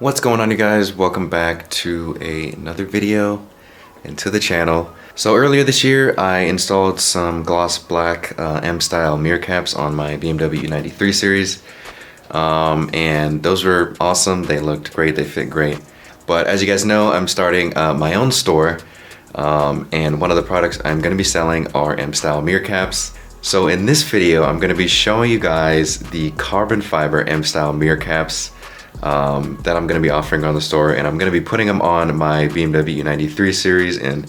What's going on, you guys? Welcome back to another video and to the channel. So earlier this year I installed some gloss black M-style mirror caps on my BMW E90 3 Series, and those were awesome. They looked great, they fit great. But as you guys know, I'm starting my own store, and one of the products I'm going to be selling are M-style mirror caps. So in this video I'm going to be showing you guys the carbon fiber M-style mirror caps that I'm going to be offering on the store, and I'm going to be putting them on my BMW E90 3 Series and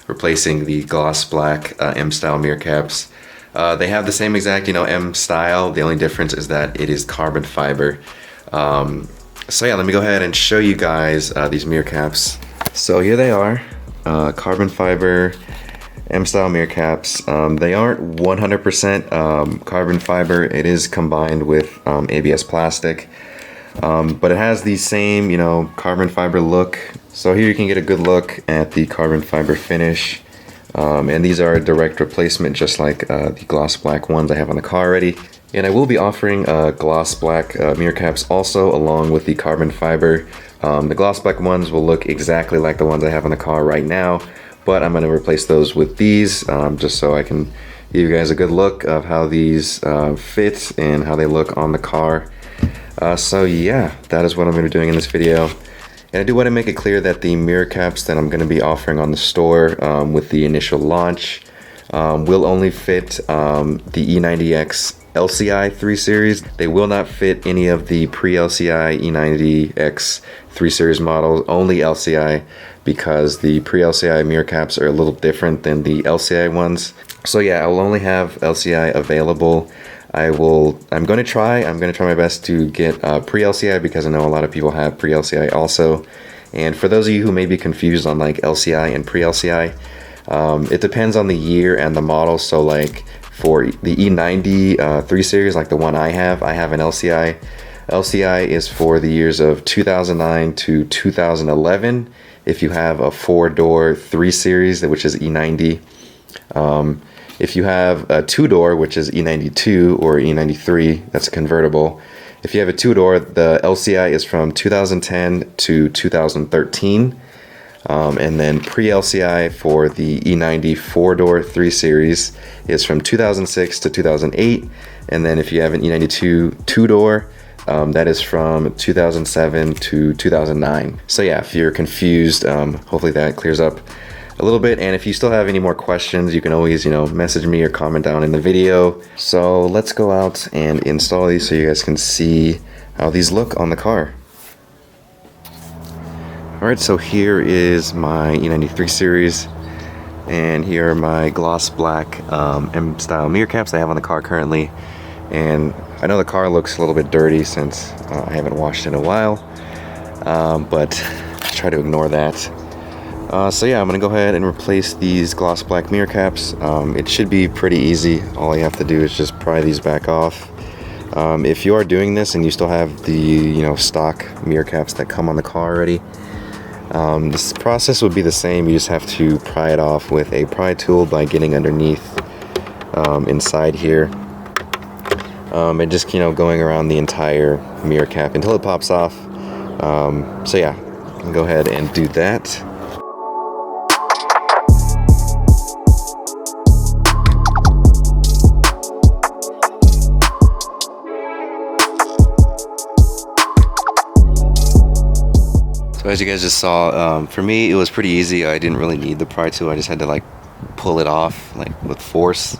replacing the gloss black M-style mirror caps. They have the same exact, M style. The only difference is that it is carbon fiber. So yeah, let me go ahead and show you guys these mirror caps. So here they are, carbon fiber M-style mirror caps. They aren't 100% carbon fiber. It is combined with ABS plastic. But it has the same, carbon fiber look. So here you can get a good look at the carbon fiber finish. And these are a direct replacement, just like the gloss black ones I have on the car already. And I will be offering gloss black mirror caps also, along with the carbon fiber. The gloss black ones will look exactly like the ones I have on the car right now, but I'm going to replace those with these, just so I can give you guys a good look of how these fit and how they look on the car. So yeah, that is what I'm going to be doing in this video. And I do want to make it clear that the mirror caps that I'm going to be offering on the store with the initial launch will only fit the E90X LCI 3 Series. They will not fit any of the Pre-LCI E90X 3 Series models, only LCI, because the Pre-LCI mirror caps are a little different than the LCI ones. So yeah, I will only have LCI available. I'm going to try my best to get Pre-LCI, because I know a lot of people have Pre-LCI also. And for those of you who may be confused on like LCI and Pre-LCI, it depends on the year and the model. So like for the E90 3 Series, like the one I have an LCI. LCI is for the years of 2009 to 2011 if you have a 4-door 3 Series, which is E90. If you have a 2-door, which is E92 or E93, that's a convertible. If you have a 2-door, the LCI is from 2010 to 2013. And then Pre-LCI for the E90 4-door 3 Series is from 2006 to 2008. And then if you have an E92 2-door, that is from 2007 to 2009. So yeah, if you're confused, hopefully that clears up a little bit. And if you still have any more questions, you can always, message me or comment down in the video. So let's go out and install these so you guys can see how these look on the car. Alright, so here is my E90 3 Series, and here are my gloss black M-style mirror caps I have on the car currently. And I know the car looks a little bit dirty since I haven't washed it in a while, but try to ignore that. So yeah, I'm going to go ahead and replace these gloss black mirror caps. It should be pretty easy. All you have to do is just pry these back off. If you are doing this and you still have the stock mirror caps that come on the car already, this process would be the same. You just have to pry it off with a pry tool by getting underneath inside here, and just going around the entire mirror cap until it pops off. So yeah, you can go ahead and do that. So as you guys just saw, for me it was pretty easy. I didn't really need the pry tool. I just had to like pull it off like with force.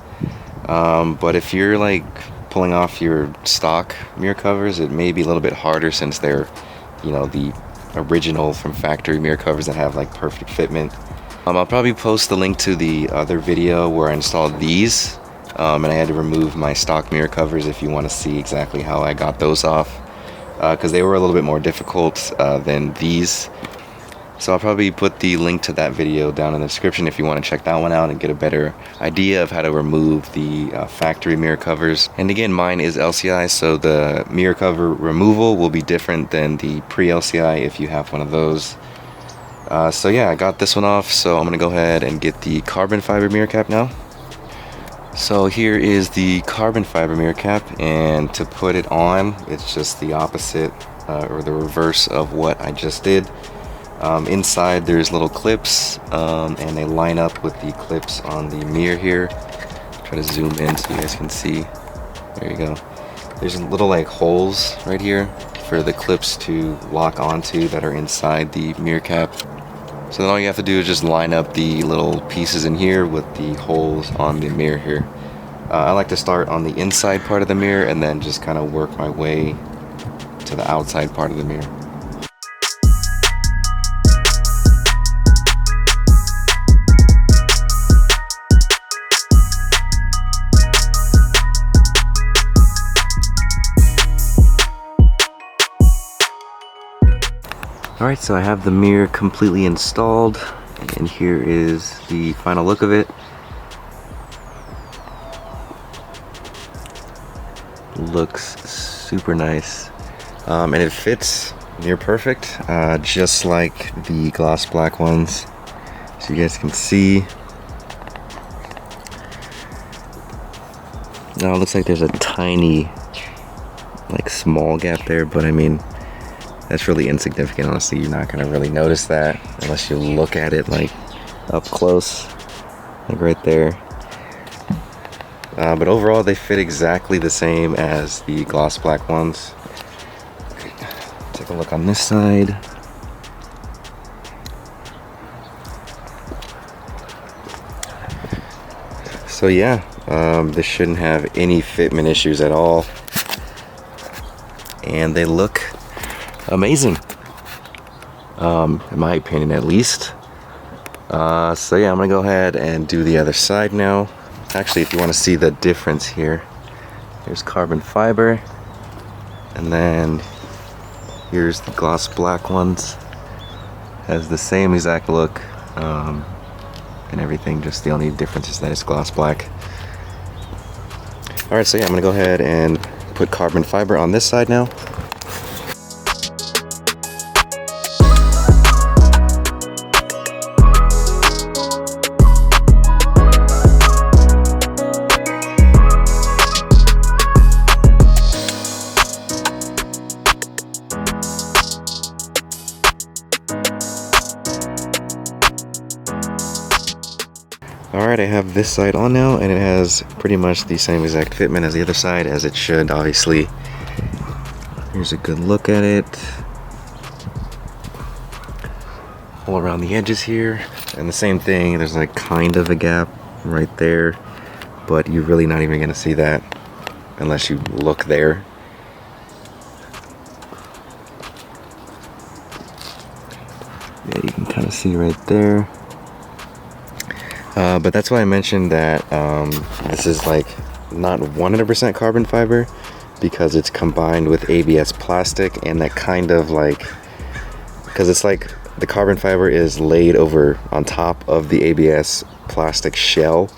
But if you're like pulling off your stock mirror covers, it may be a little bit harder since they're the original from factory mirror covers that have like perfect fitment. I'll probably post the link to the other video where I installed these, and I had to remove my stock mirror covers if you want to see exactly how I got those off, because they were a little bit more difficult than these. So I'll probably put the link to that video down in the description if you want to check that one out and get a better idea of how to remove the factory mirror covers. And again, mine is LCI, so the mirror cover removal will be different than the Pre-LCI if you have one of those. So yeah, I got this one off, so I'm going to go ahead and get the carbon fiber mirror cap now. So here is the carbon fiber mirror cap, and to put it on, it's just the opposite or the reverse of what I just did. Inside there's little clips, and they line up with the clips on the mirror here. Try to zoom in so you guys can see. There you go. There's little like holes right here for the clips to lock onto that are inside the mirror cap. So then all you have to do is just line up the little pieces in here with the holes on the mirror here. I like to start on the inside part of the mirror and then just kind of work my way to the outside part of the mirror. Alright, so I have the mirror completely installed, and here is the final look of it. Looks super nice, and it fits near perfect, just like the gloss black ones, so you guys can see. Now it looks like there's a tiny, like, small gap there, but I mean, that's really insignificant. Honestly, you're not gonna really notice that unless you look at it like up close, like right there. But overall, they fit exactly the same as the gloss black ones. Take a look on this side. So yeah, this shouldn't have any fitment issues at all, and they look amazing, in my opinion at least. So yeah, I'm gonna go ahead and do the other side now. Actually, if you want to see the difference here, here's carbon fiber, and then here's the gloss black ones. Has the same exact look, and everything, just the only difference is that it's gloss black. Alright, so yeah, I'm gonna go ahead and put carbon fiber on this side now. Alright, I have this side on now, and it has pretty much the same exact fitment as the other side, as it should, obviously. Here's a good look at it. All around the edges here. And the same thing, there's like kind of a gap right there, but you're really not even going to see that unless you look there. Yeah, you can kind of see right there. But that's why I mentioned that this is like not 100% carbon fiber, because it's combined with ABS plastic, and that kind of like, because it's like the carbon fiber is laid over on top of the ABS plastic shell,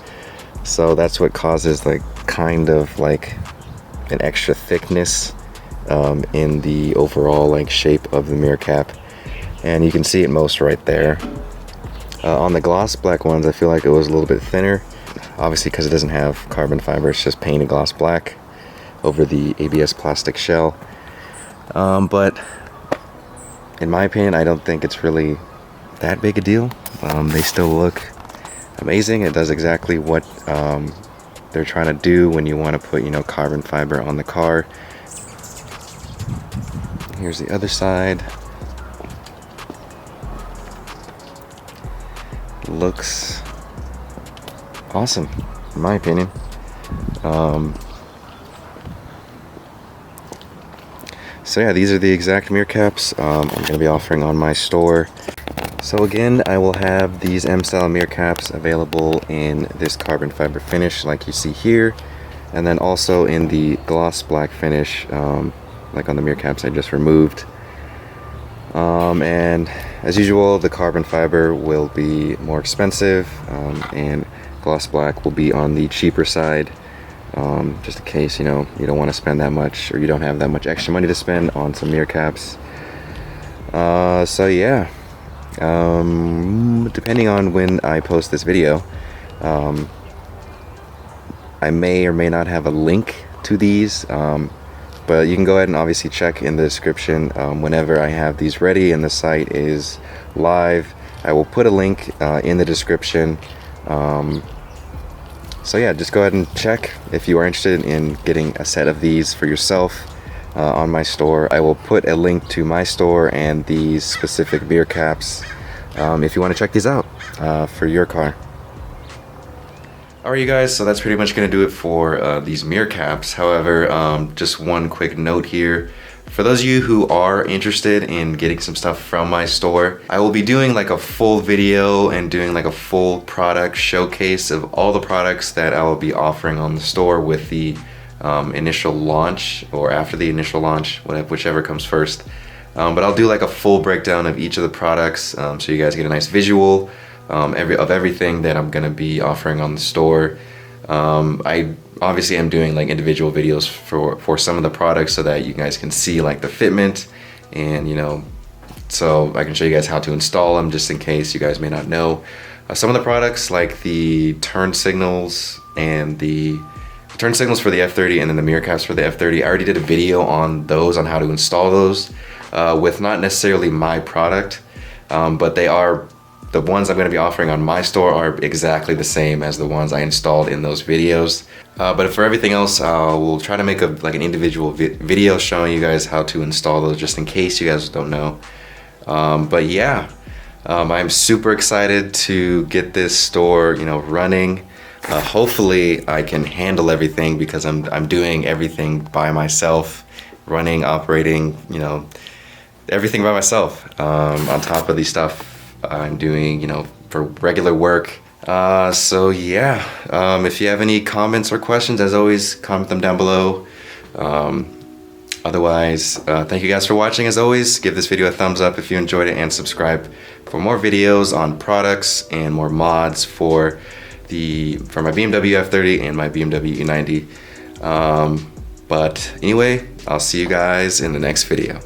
so that's what causes like kind of like an extra thickness in the overall like shape of the mirror cap, and you can see it most right there. On the gloss black ones, I feel like it was a little bit thinner, obviously because it doesn't have carbon fiber, it's just painted gloss black over the ABS plastic shell. But in my opinion, I don't think it's really that big a deal. They still look amazing. It does exactly what they're trying to do when you want to put, you know, carbon fiber on the car. Here's the other side. Looks awesome, in my opinion. So yeah, these are the exact mirror caps I'm going to be offering on my store. So again, I will have these M-style mirror caps available in this carbon fiber finish like you see here, and then also in the gloss black finish, like on the mirror caps I just removed. And as usual, the carbon fiber will be more expensive, and gloss black will be on the cheaper side, just in case, you know, you don't want to spend that much, or you don't have that much extra money to spend on some mirror caps. So yeah, depending on when I post this video, I may or may not have a link to these, But you can go ahead and obviously check in the description whenever I have these ready and the site is live. I will put a link in the description. So yeah, just go ahead and check if you are interested in getting a set of these for yourself on my store. I will put a link to my store and these specific mirror caps if you want to check these out for your car. Alright you guys, so that's pretty much going to do it for these mirror caps. However, just one quick note here. For those of you who are interested in getting some stuff from my store, I will be doing like a full video and doing like a full product showcase of all the products that I will be offering on the store with the initial launch, or after the initial launch, whichever comes first. But I'll do like a full breakdown of each of the products so you guys get a nice visual of everything that I'm gonna be offering on the store. I obviously am doing like individual videos for some of the products so that you guys can see like the fitment, and you know, so I can show you guys how to install them just in case you guys may not know. Some of the products like the turn signals and the turn signals for the F30 and then the mirror caps for the F30, I already did a video on those, on how to install those with not necessarily my product, but they are, the ones I'm going to be offering on my store are exactly the same as the ones I installed in those videos. But for everything else, we'll try to make like an individual video showing you guys how to install those just in case you guys don't know. But yeah, I'm super excited to get this store, you know, running. Hopefully I can handle everything because I'm doing everything by myself, running, operating, you know, everything by myself. On top of the stuff I'm doing, you know, for regular work. So yeah, if you have any comments or questions, as always, comment them down below. Otherwise, thank you guys for watching. As always, give this video a thumbs up if you enjoyed it, and subscribe for more videos on products and more mods for my BMW F30 and my BMW E90. But anyway, I'll see you guys in the next video.